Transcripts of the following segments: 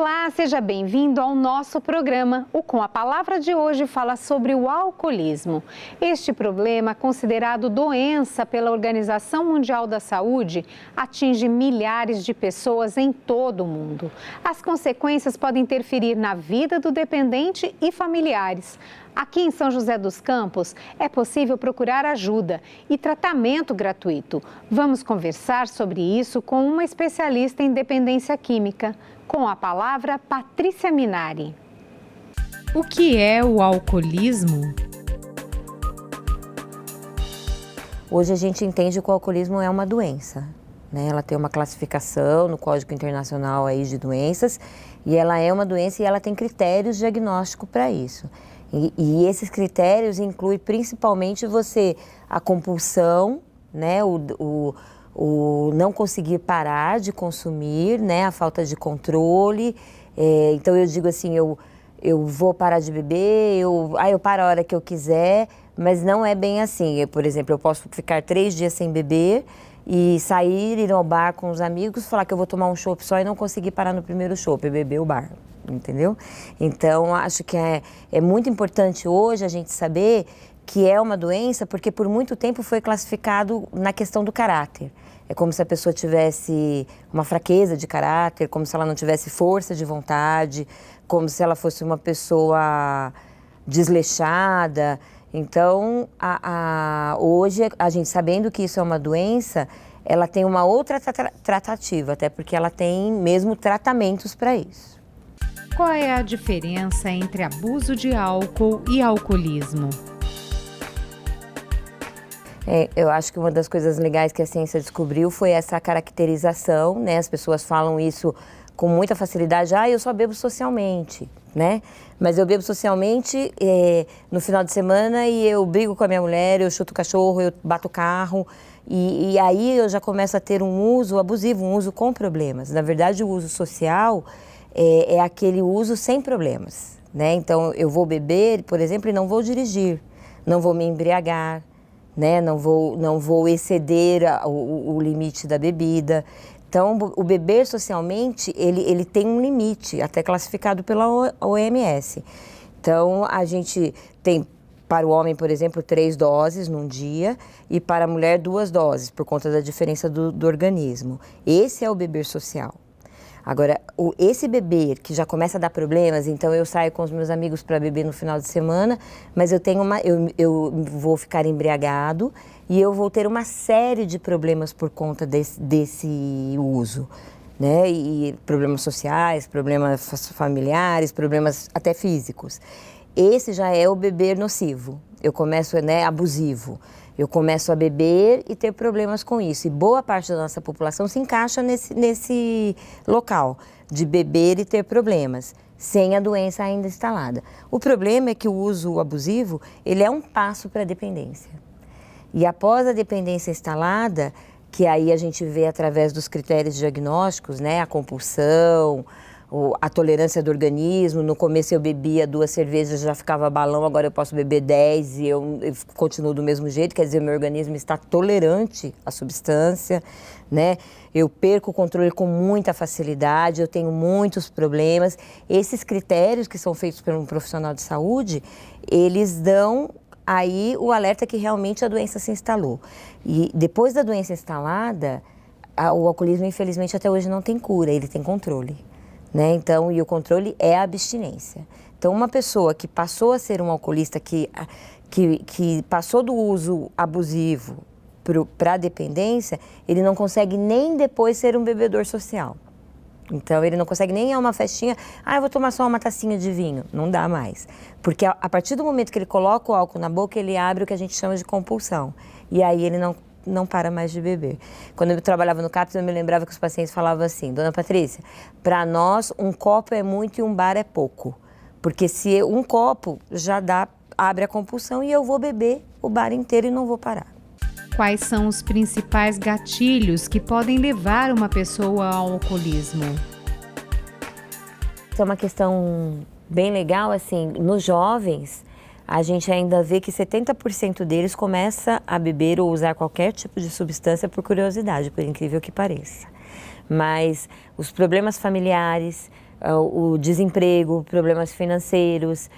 Olá, seja bem-vindo ao nosso programa. O Com a Palavra de hoje fala sobre o alcoolismo. Este problema, considerado doença pela Organização Mundial da Saúde, atinge milhares de pessoas em todo o mundo. As consequências podem interferir na vida do dependente e familiares. Aqui em São José dos Campos, é possível procurar ajuda e tratamento gratuito. Vamos conversar sobre isso com uma especialista em dependência química. Com a palavra, Patrícia Minari. O que é o alcoolismo? Hoje a gente entende que o alcoolismo é uma doença, né? Ela tem uma classificação no Código Internacional aí de Doenças e ela é uma doença e ela tem critérios diagnósticos para isso. E esses critérios incluem principalmente a compulsão, né? O não conseguir parar de consumir, né? A falta de controle. Então eu digo assim, eu vou parar de beber, eu paro a hora que eu quiser, mas não é bem assim. Por exemplo, eu posso ficar 3 dias sem beber e ir ao bar com os amigos, falar que eu vou tomar um chopp só e não conseguir parar no primeiro chopp e beber o bar. Entendeu? Então, acho que é muito importante hoje a gente saber que é uma doença, porque por muito tempo foi classificado na questão do caráter. É como se a pessoa tivesse uma fraqueza de caráter, como se ela não tivesse força de vontade, como se ela fosse uma pessoa desleixada. Então, hoje, a gente sabendo que isso é uma doença, ela tem uma outra tratativa, até porque ela tem mesmo tratamentos para isso. Qual é a diferença entre abuso de álcool e alcoolismo? Eu acho que uma das coisas legais que a ciência descobriu foi essa caracterização, né? As pessoas falam isso com muita facilidade. Eu só bebo socialmente, né? Mas eu bebo socialmente no final de semana e eu brigo com a minha mulher, eu chuto o cachorro, eu bato o carro. E aí eu já começo a ter um uso abusivo, um uso com problemas. Na verdade, o uso social é aquele uso sem problemas, né? Então, eu vou beber, por exemplo, e não vou dirigir, não vou me embriagar, né? Não vou exceder o limite da bebida. Então, o beber socialmente, ele tem um limite, até classificado pela OMS. Então, a gente tem, para o homem, por exemplo, 3 doses num dia e para a mulher 2 doses, por conta da diferença do organismo. Esse é o beber social. Agora, esse beber que já começa a dar problemas, então eu saio com os meus amigos para beber no final de semana, mas eu vou ficar embriagado e eu vou ter uma série de problemas por conta desse uso, né? E problemas sociais, problemas familiares, problemas até físicos. Esse já é o beber nocivo, eu começo, abusivo. Eu começo a beber e ter problemas com isso. E boa parte da nossa população se encaixa nesse local de beber e ter problemas, sem a doença ainda instalada. O problema é que o uso abusivo, ele é um passo para a dependência. E após a dependência instalada, que aí a gente vê através dos critérios diagnósticos, né, a compulsão, a tolerância do organismo. No começo eu bebia 2 cervejas, já ficava balão, agora eu posso beber 10 e eu continuo do mesmo jeito, quer dizer, meu organismo está tolerante à substância, né? Eu perco o controle com muita facilidade, eu tenho muitos problemas. Esses critérios que são feitos por um profissional de saúde, eles dão aí o alerta que realmente a doença se instalou. E depois da doença instalada, o alcoolismo, infelizmente, até hoje não tem cura, ele tem controle. Né? Então, e o controle é a abstinência. Então, uma pessoa que passou a ser um alcoolista, que passou do uso abusivo para a dependência, ele não consegue nem depois ser um bebedor social. Então, ele não consegue nem ir a uma festinha, eu vou tomar só uma tacinha de vinho. Não dá mais. Porque a partir do momento que ele coloca o álcool na boca, ele abre o que a gente chama de compulsão. E aí ele não para mais de beber. Quando eu trabalhava no CAPS, eu me lembrava que os pacientes falavam assim: Dona Patrícia, para nós um copo é muito e um bar é pouco. Porque se um copo já abre a compulsão e eu vou beber o bar inteiro e não vou parar. Quais são os principais gatilhos que podem levar uma pessoa ao alcoolismo? Isso é uma questão bem legal, assim, nos jovens, a gente ainda vê que 70% deles começa a beber ou usar qualquer tipo de substância por curiosidade, por incrível que pareça. Mas os problemas familiares, o desemprego, problemas financeiros,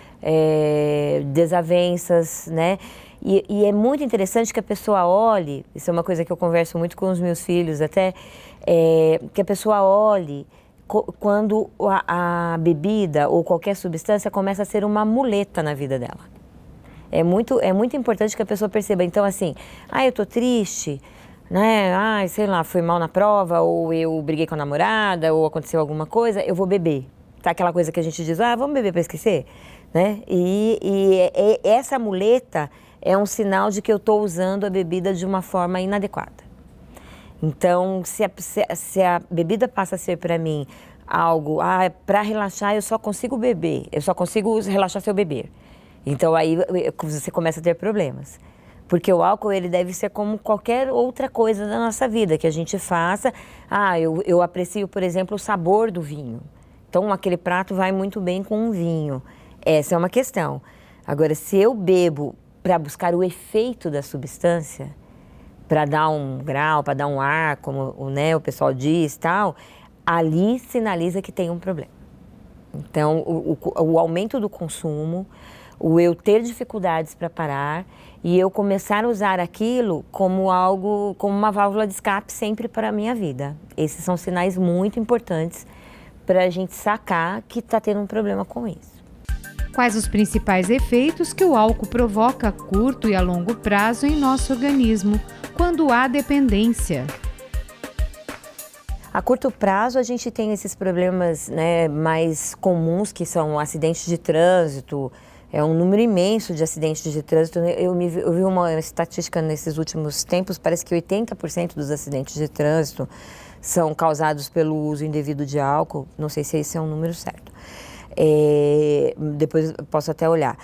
desavenças, né? E é muito interessante que a pessoa olhe, isso é uma coisa que eu converso muito com os meus filhos até, que a pessoa olhe quando a bebida ou qualquer substância começa a ser uma muleta na vida dela. É muito importante que a pessoa perceba. Então, assim, eu tô triste, né? Sei lá, fui mal na prova, ou eu briguei com a namorada, ou aconteceu alguma coisa, eu vou beber. Tá aquela coisa que a gente diz, vamos beber para esquecer, né? E essa muleta é um sinal de que eu tô usando a bebida de uma forma inadequada. Então, se a bebida passa a ser para mim algo, para relaxar eu só consigo beber, eu só consigo relaxar se eu beber. Então, aí você começa a ter problemas. Porque o álcool, ele deve ser como qualquer outra coisa da nossa vida, que a gente faça. Eu aprecio, por exemplo, o sabor do vinho. Então, aquele prato vai muito bem com um vinho. Essa é uma questão. Agora, se eu bebo para buscar o efeito da substância, para dar um grau, para dar um ar, como o pessoal diz, tal, ali sinaliza que tem um problema. Então, o aumento do consumo, o eu ter dificuldades para parar e eu começar a usar aquilo como algo, como uma válvula de escape sempre para a minha vida. Esses são sinais muito importantes para a gente sacar que está tendo um problema com isso. Quais os principais efeitos que o álcool provoca a curto e a longo prazo em nosso organismo, quando há dependência? A curto prazo, a gente tem esses problemas, né, mais comuns, que são acidentes de trânsito. É um número imenso de acidentes de trânsito. Eu vi uma estatística nesses últimos tempos, parece que 80% dos acidentes de trânsito são causados pelo uso indevido de álcool. Não sei se esse é um número certo. Depois eu posso até olhar.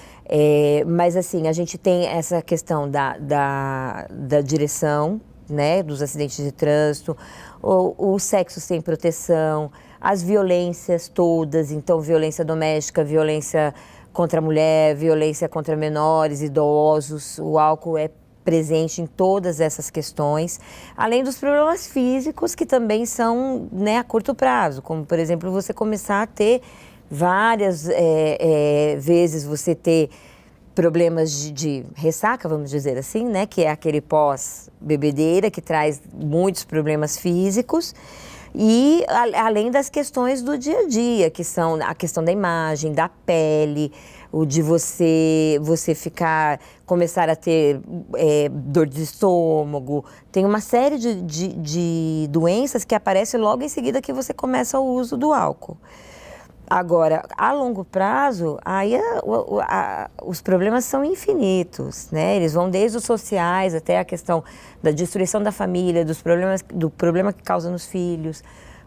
Mas assim, a gente tem essa questão da direção, né, dos acidentes de trânsito, o sexo sem proteção, as violências todas, então violência doméstica, violência contra a mulher, violência contra menores, idosos. O álcool é presente em todas essas questões, além dos problemas físicos que também são, né, a curto prazo, como por exemplo você começar a ter várias vezes você ter problemas de ressaca, vamos dizer assim, né? Que é aquele pós-bebedeira que traz muitos problemas físicos e além das questões do dia a dia, que são a questão da imagem, da pele, o de você começar a ter dor de estômago. Tem uma série de doenças que aparecem logo em seguida que você começa o uso do álcool. Agora, a longo prazo, aí os problemas são infinitos, né? Eles vão desde os sociais até a questão da destruição da família, do problema que causa nos filhos,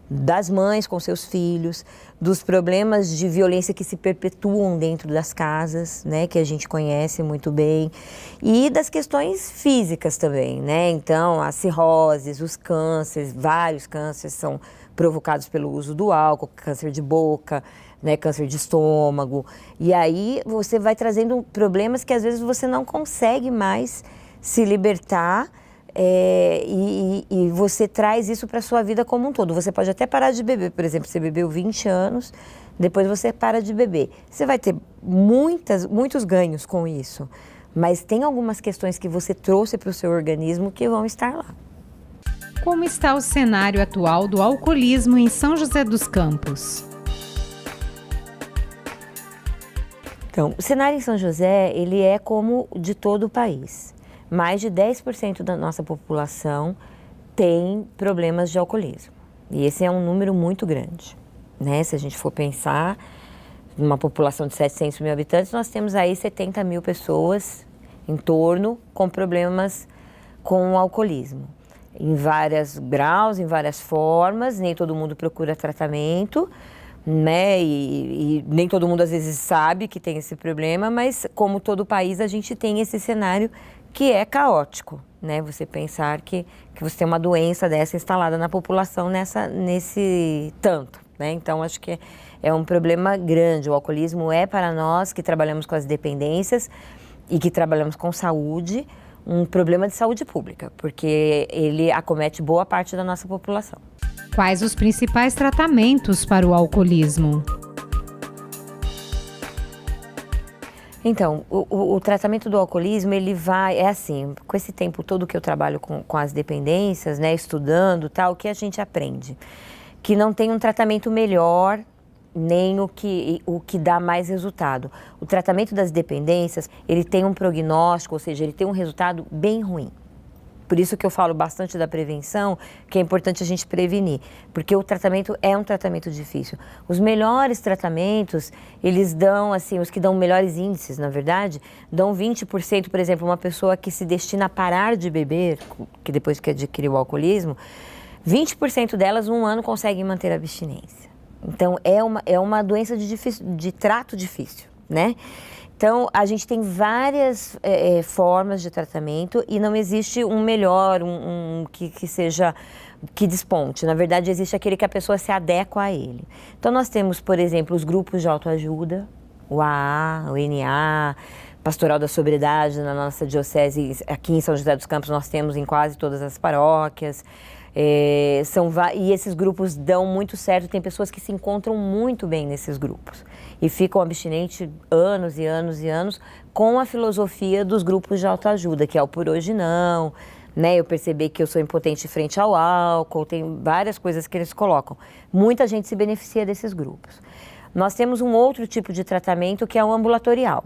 das mães com seus filhos, dos problemas de violência que se perpetuam dentro das casas, né? Que a gente conhece muito bem, e das questões físicas também, né? Então, as cirroses, os cânceres, vários cânceres são provocados pelo uso do álcool, câncer de boca, né, câncer de estômago. E aí você vai trazendo problemas que às vezes você não consegue mais se libertar e você traz isso para a sua vida como um todo. Você pode até parar de beber, por exemplo, você bebeu 20 anos, depois você para de beber. Você vai ter muitos ganhos com isso, mas tem algumas questões que você trouxe para o seu organismo que vão estar lá. Como está o cenário atual do alcoolismo em São José dos Campos? Então, o cenário em São José, ele é como de todo o país. Mais de 10% da nossa população tem problemas de alcoolismo. E esse é um número muito grande, né? Se a gente for pensar, numa população de 700 mil habitantes, nós temos aí 70 mil pessoas em torno com problemas com o alcoolismo. Em vários graus, em várias formas, nem todo mundo procura tratamento, né? E nem todo mundo às vezes sabe que tem esse problema, mas como todo país a gente tem esse cenário que é caótico, né? Você pensar que você tem uma doença dessa instalada na população nesse tanto, né? Então acho que é um problema grande. O alcoolismo é para nós que trabalhamos com as dependências e que trabalhamos com saúde, um problema de saúde pública, porque ele acomete boa parte da nossa população. Quais os principais tratamentos para o alcoolismo? Então, o tratamento do alcoolismo, ele vai, é assim, com esse tempo todo que eu trabalho com as dependências, né, estudando tal, o que a gente aprende? Que não tem um tratamento melhor, nem o que dá mais resultado. O tratamento das dependências, ele tem um prognóstico, ou seja, ele tem um resultado bem ruim. Por isso que eu falo bastante da prevenção, que é importante a gente prevenir, porque o tratamento é um tratamento difícil. Os melhores tratamentos, eles dão, assim, os que dão melhores índices, na verdade, dão 20%, por exemplo, uma pessoa que se destina a parar de beber, que depois que adquiriu o alcoolismo, 20% delas, 1 ano, conseguem manter a abstinência. Então, é uma doença de trato difícil, né? Então, a gente tem várias formas de tratamento e não existe um melhor, que desponte. Na verdade, existe aquele que a pessoa se adequa a ele. Então, nós temos, por exemplo, os grupos de autoajuda, o AA, o NA, Pastoral da Sobriedade, na nossa diocese, aqui em São José dos Campos, nós temos em quase todas as paróquias. E esses grupos dão muito certo, tem pessoas que se encontram muito bem nesses grupos e ficam abstinentes anos e anos e anos com a filosofia dos grupos de autoajuda, que é o por hoje não, né? Eu percebi que eu sou impotente frente ao álcool, tem várias coisas que eles colocam. Muita gente se beneficia desses grupos. Nós temos um outro tipo de tratamento que é o ambulatorial.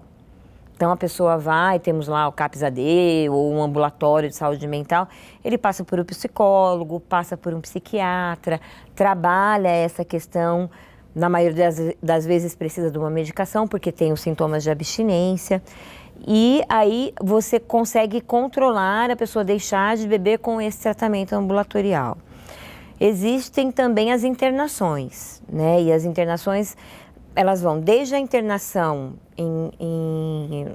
Então, a pessoa vai, temos lá o CAPS-AD ou um ambulatório de saúde mental, ele passa por um psicólogo, passa por um psiquiatra, trabalha essa questão, na maioria das vezes precisa de uma medicação, porque tem os sintomas de abstinência, e aí você consegue controlar a pessoa deixar de beber com esse tratamento ambulatorial. Existem também as internações, né? E as internações, elas vão desde a internação em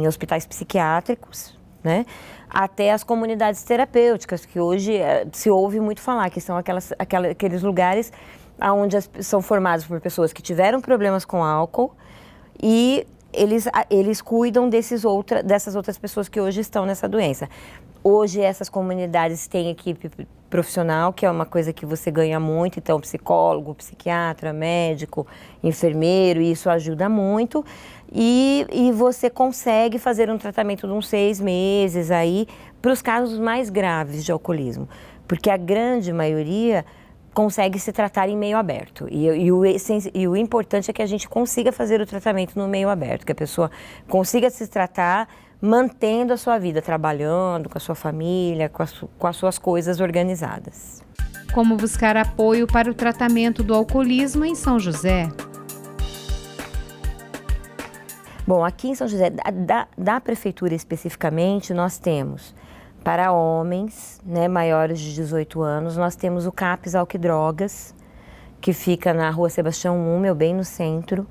hospitais psiquiátricos, né, até as comunidades terapêuticas, que hoje se ouve muito falar, que são aqueles lugares onde são formados por pessoas que tiveram problemas com álcool e eles cuidam dessas outras pessoas que hoje estão nessa doença. Hoje essas comunidades têm equipe profissional, que é uma coisa que você ganha muito, então psicólogo, psiquiatra, médico, enfermeiro, e isso ajuda muito. E você consegue fazer um tratamento de uns 6 meses aí para os casos mais graves de alcoolismo, porque a grande maioria consegue se tratar em meio aberto. E o importante é que a gente consiga fazer o tratamento no meio aberto, que a pessoa consiga se tratar mantendo a sua vida, trabalhando com a sua família, com as suas coisas organizadas. Como buscar apoio para o tratamento do alcoolismo em São José? Bom, aqui em São José, da prefeitura especificamente, nós temos para homens, né, maiores de 18 anos, nós temos o CAPS Álcool e Drogas, que fica na Rua Sebastião Hummel, bem no centro,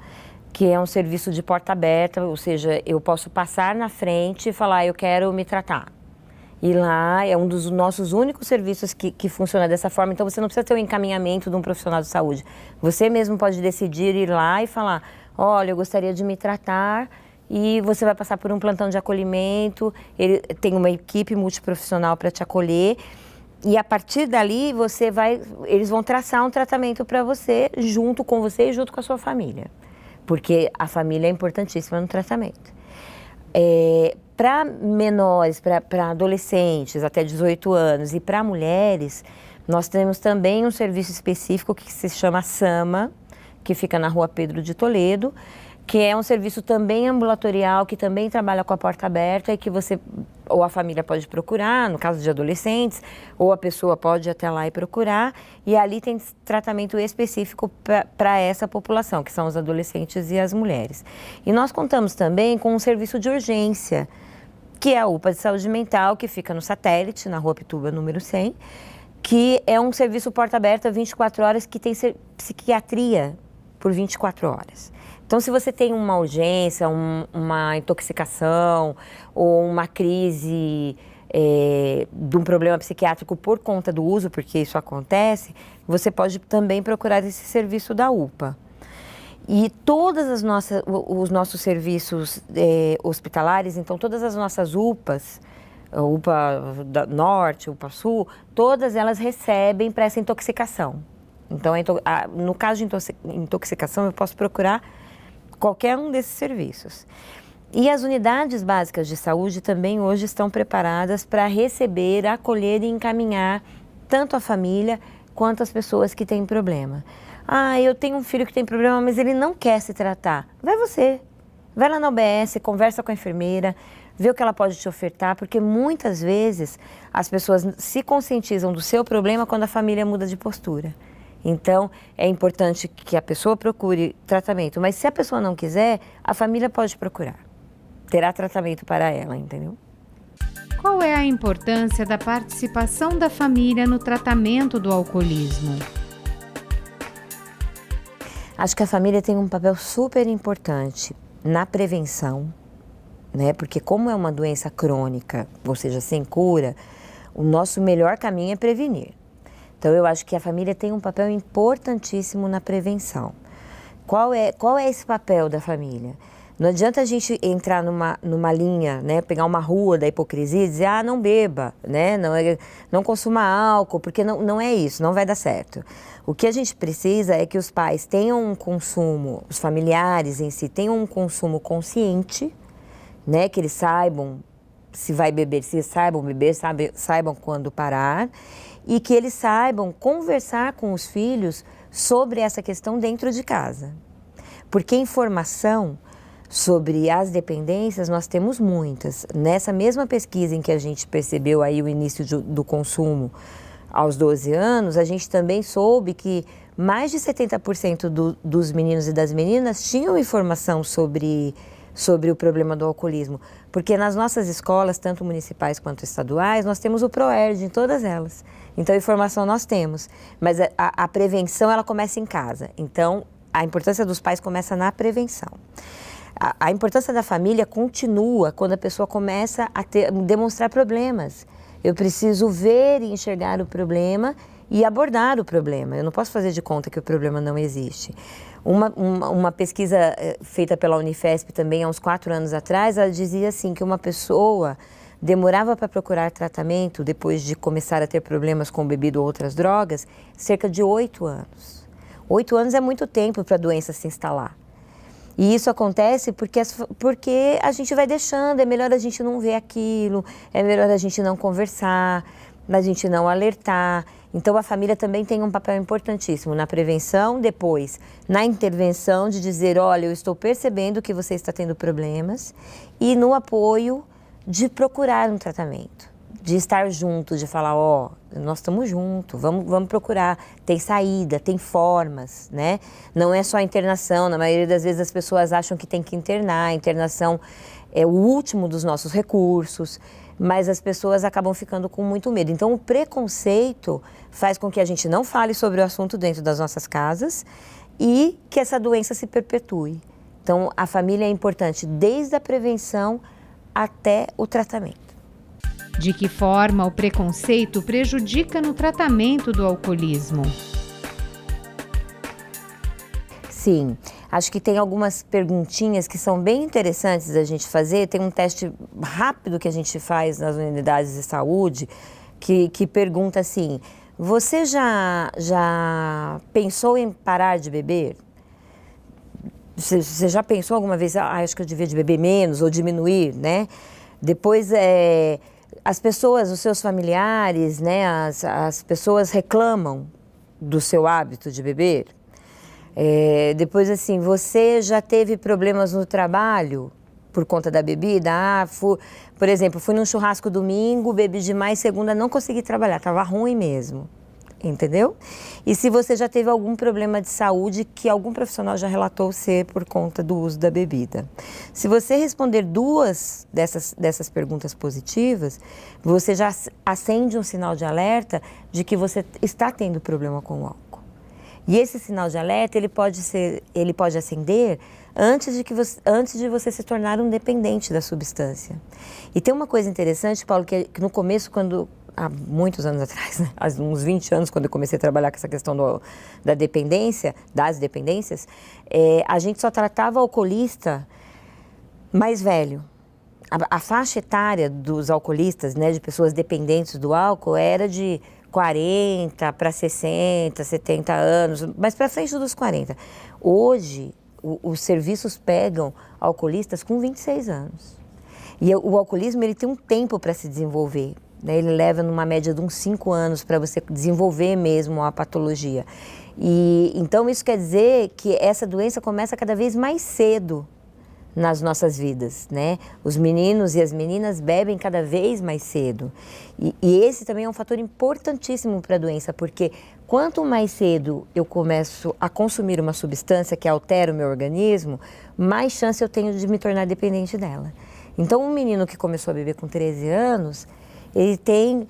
que é um serviço de porta aberta, ou seja, eu posso passar na frente e falar, eu quero me tratar. E lá é um dos nossos únicos serviços que funciona dessa forma, então você não precisa ter o encaminhamento de um profissional de saúde. Você mesmo pode decidir ir lá e falar, olha, eu gostaria de me tratar, e você vai passar por um plantão de acolhimento, ele tem uma equipe multiprofissional para te acolher, e a partir dali eles vão traçar um tratamento para você, junto com você e junto com a sua família. Porque a família é importantíssima no tratamento. Para menores, para adolescentes até 18 anos e para mulheres, nós temos também um serviço específico que se chama SAMA, que fica na Rua Pedro de Toledo, que é um serviço também ambulatorial, que também trabalha com a porta aberta e que você, ou a família pode procurar, no caso de adolescentes, ou a pessoa pode ir até lá e procurar, e ali tem tratamento específico para essa população, que são os adolescentes e as mulheres. E nós contamos também com um serviço de urgência, que é a UPA de Saúde Mental, que fica no Satélite, na Rua Pituba, número 100, que é um serviço porta aberta 24 horas, que tem psiquiatria por 24 horas. Então, se você tem uma urgência, uma intoxicação ou uma crise de um problema psiquiátrico por conta do uso, porque isso acontece, você pode também procurar esse serviço da UPA. E os nossos serviços hospitalares, então todas as nossas UPAs, UPA Norte, UPA Sul, todas elas recebem para essa intoxicação. Então, no caso de intoxicação, eu posso procurar qualquer um desses serviços. E as unidades básicas de saúde também hoje estão preparadas para receber, acolher e encaminhar tanto a família quanto as pessoas que têm problema. Eu tenho um filho que tem problema, mas ele não quer se tratar. Vai você, vai lá na UBS, conversa com a enfermeira, vê o que ela pode te ofertar, porque muitas vezes as pessoas se conscientizam do seu problema quando a família muda de postura. Então, é importante que a pessoa procure tratamento, mas se a pessoa não quiser, a família pode procurar. Terá tratamento para ela, entendeu? Qual é a importância da participação da família no tratamento do alcoolismo? Acho que a família tem um papel super importante na prevenção, né? Porque como é uma doença crônica, ou seja, sem cura, o nosso melhor caminho é prevenir. Então, eu acho que a família tem um papel importantíssimo na prevenção. Qual é esse papel da família? Não adianta a gente entrar numa linha, né, pegar uma rua da hipocrisia e dizer, não beba, né, não consuma álcool, porque não é isso, não vai dar certo. O que a gente precisa é que os pais tenham um consumo, os familiares em si tenham um consumo consciente, né, que eles saibam se vai beber, se saibam beber, saibam quando parar, e que eles saibam conversar com os filhos sobre essa questão dentro de casa. Porque informação sobre as dependências nós temos muitas. Nessa mesma pesquisa em que a gente percebeu aí o início do consumo aos 12 anos, a gente também soube que mais de 70% dos meninos e das meninas tinham informação sobre o problema do alcoolismo. Porque nas nossas escolas, tanto municipais quanto estaduais, nós temos o ProERD em todas elas. Então, a informação nós temos, mas a prevenção ela começa em casa. Então, a importância dos pais começa na prevenção. A importância da família continua quando a pessoa começa a demonstrar problemas. Eu preciso ver e enxergar o problema e abordar o problema. Eu não posso fazer de conta que o problema não existe. Uma pesquisa feita pela Unifesp também há uns 4 anos atrás, ela dizia assim que uma pessoa demorava para procurar tratamento depois de começar a ter problemas com bebida ou outras drogas, cerca de 8 anos. 8 anos é muito tempo para a doença se instalar. E isso acontece porque a gente vai deixando, é melhor a gente não ver aquilo, é melhor a gente não conversar, a gente não alertar. Então, a família também tem um papel importantíssimo na prevenção, depois na intervenção de dizer, olha, eu estou percebendo que você está tendo problemas, e no apoio de procurar um tratamento, de estar junto, de falar, nós estamos juntos, vamos procurar, tem saída, tem formas, né? Não é só a internação, na maioria das vezes as pessoas acham que tem que internar, a internação é o último dos nossos recursos, mas as pessoas acabam ficando com muito medo. Então, o preconceito faz com que a gente não fale sobre o assunto dentro das nossas casas e que essa doença se perpetue. Então, a família é importante desde a prevenção até o tratamento. De que forma o preconceito prejudica no tratamento do alcoolismo? Sim, acho que tem algumas perguntinhas que são bem interessantes da gente fazer. Tem um teste rápido que a gente faz nas unidades de saúde que pergunta assim, você já pensou em parar de beber? Você já pensou alguma vez, acho que eu devia de beber menos ou diminuir, né? Depois, as pessoas, os seus familiares, né, as pessoas reclamam do seu hábito de beber. Depois, assim, você já teve problemas no trabalho por conta da bebida? Por exemplo, fui num churrasco domingo, bebi demais, segunda não consegui trabalhar, estava ruim mesmo. Entendeu? E se você já teve algum problema de saúde que algum profissional já relatou ser por conta do uso da bebida. Se você responder 2 dessas perguntas positivas, você já acende um sinal de alerta de que você está tendo problema com o álcool. E esse sinal de alerta, ele pode acender antes de você se tornar um dependente da substância. E tem uma coisa interessante, Paulo, que no começo, há muitos anos atrás, né? Há uns 20 anos, quando eu comecei a trabalhar com essa questão das dependências, a gente só tratava alcoolista mais velho. a faixa etária dos alcoolistas, né, de pessoas dependentes do álcool, era de 40 para 60, 70 anos, mas para frente dos 40. Hoje, os serviços pegam alcoolistas com 26 anos. E o alcoolismo ele tem um tempo para se desenvolver, né? Ele leva numa média de uns 5 anos para você desenvolver mesmo a patologia. E então isso quer dizer que essa doença começa cada vez mais cedo nas nossas vidas, né? Os meninos e as meninas bebem cada vez mais cedo. E esse também é um fator importantíssimo para a doença, porque quanto mais cedo eu começo a consumir uma substância que altera o meu organismo, mais chance eu tenho de me tornar dependente dela. Então, um menino que começou a beber com 13 anos, ele tem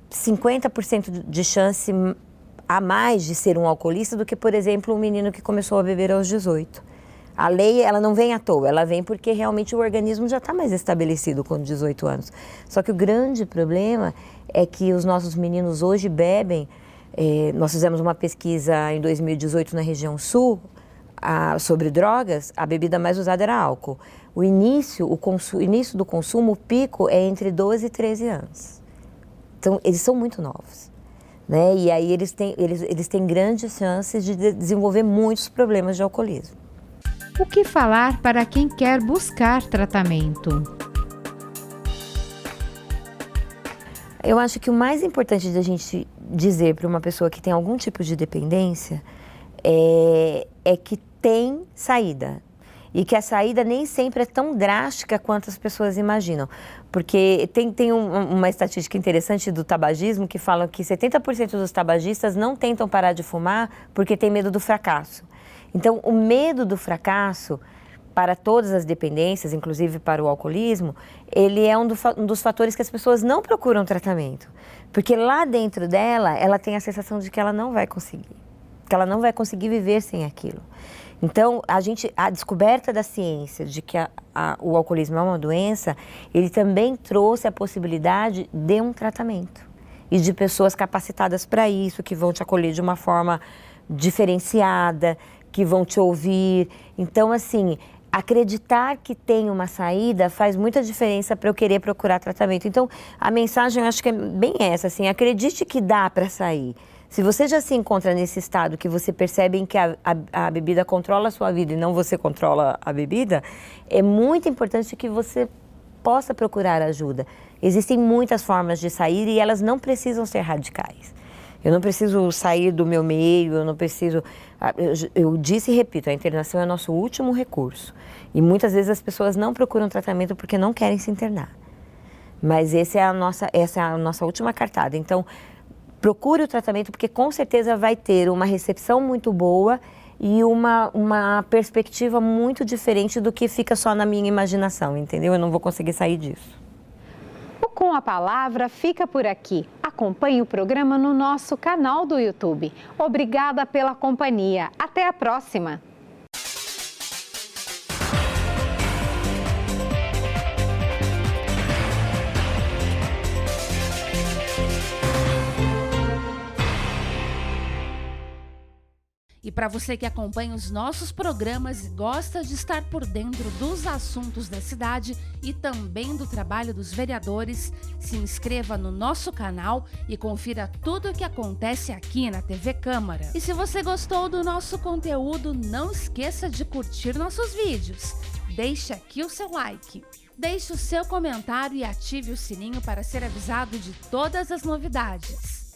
50% de chance a mais de ser um alcoolista do que, por exemplo, um menino que começou a beber aos 18. A lei, ela não vem à toa, ela vem porque realmente o organismo já está mais estabelecido com 18 anos. Só que o grande problema é que os nossos meninos hoje bebem, nós fizemos uma pesquisa em 2018 na região sul, sobre drogas, a bebida mais usada era álcool. O início do consumo, o pico é entre 12 e 13 anos. Então, eles são muito novos, né? E aí eles têm grandes chances de desenvolver muitos problemas de alcoolismo. O que falar para quem quer buscar tratamento? Eu acho que o mais importante da gente dizer para uma pessoa que tem algum tipo de dependência é que tem saída. E que a saída nem sempre é tão drástica quanto as pessoas imaginam. Porque tem uma estatística interessante do tabagismo que fala que 70% dos tabagistas não tentam parar de fumar porque tem medo do fracasso. Então, o medo do fracasso para todas as dependências, inclusive para o alcoolismo, ele é um dos fatores que as pessoas não procuram tratamento. Porque lá dentro dela, ela tem a sensação de que ela não vai conseguir. Que ela não vai conseguir viver sem aquilo. Então, a descoberta da ciência de que o alcoolismo é uma doença, ele também trouxe a possibilidade de um tratamento. E de pessoas capacitadas para isso, que vão te acolher de uma forma diferenciada, que vão te ouvir. Então, assim, acreditar que tem uma saída faz muita diferença para eu querer procurar tratamento. Então, a mensagem eu acho que é bem essa, assim, acredite que dá para sair. Se você já se encontra nesse estado que você percebe que a bebida controla a sua vida e não você controla a bebida, é muito importante que você possa procurar ajuda. Existem muitas formas de sair e elas não precisam ser radicais. Eu não preciso sair do meu meio, eu não preciso... Eu disse e repito, a internação é nosso último recurso. E muitas vezes as pessoas não procuram tratamento porque não querem se internar. Mas essa é a nossa última cartada. Então, procure o tratamento porque com certeza vai ter uma recepção muito boa e uma perspectiva muito diferente do que fica só na minha imaginação, entendeu? Eu não vou conseguir sair disso. O Com a Palavra fica por aqui. Acompanhe o programa no nosso canal do YouTube. Obrigada pela companhia. Até a próxima! E para você que acompanha os nossos programas e gosta de estar por dentro dos assuntos da cidade e também do trabalho dos vereadores, se inscreva no nosso canal e confira tudo o que acontece aqui na TV Câmara. E se você gostou do nosso conteúdo, não esqueça de curtir nossos vídeos. Deixe aqui o seu like. Deixe o seu comentário e ative o sininho para ser avisado de todas as novidades.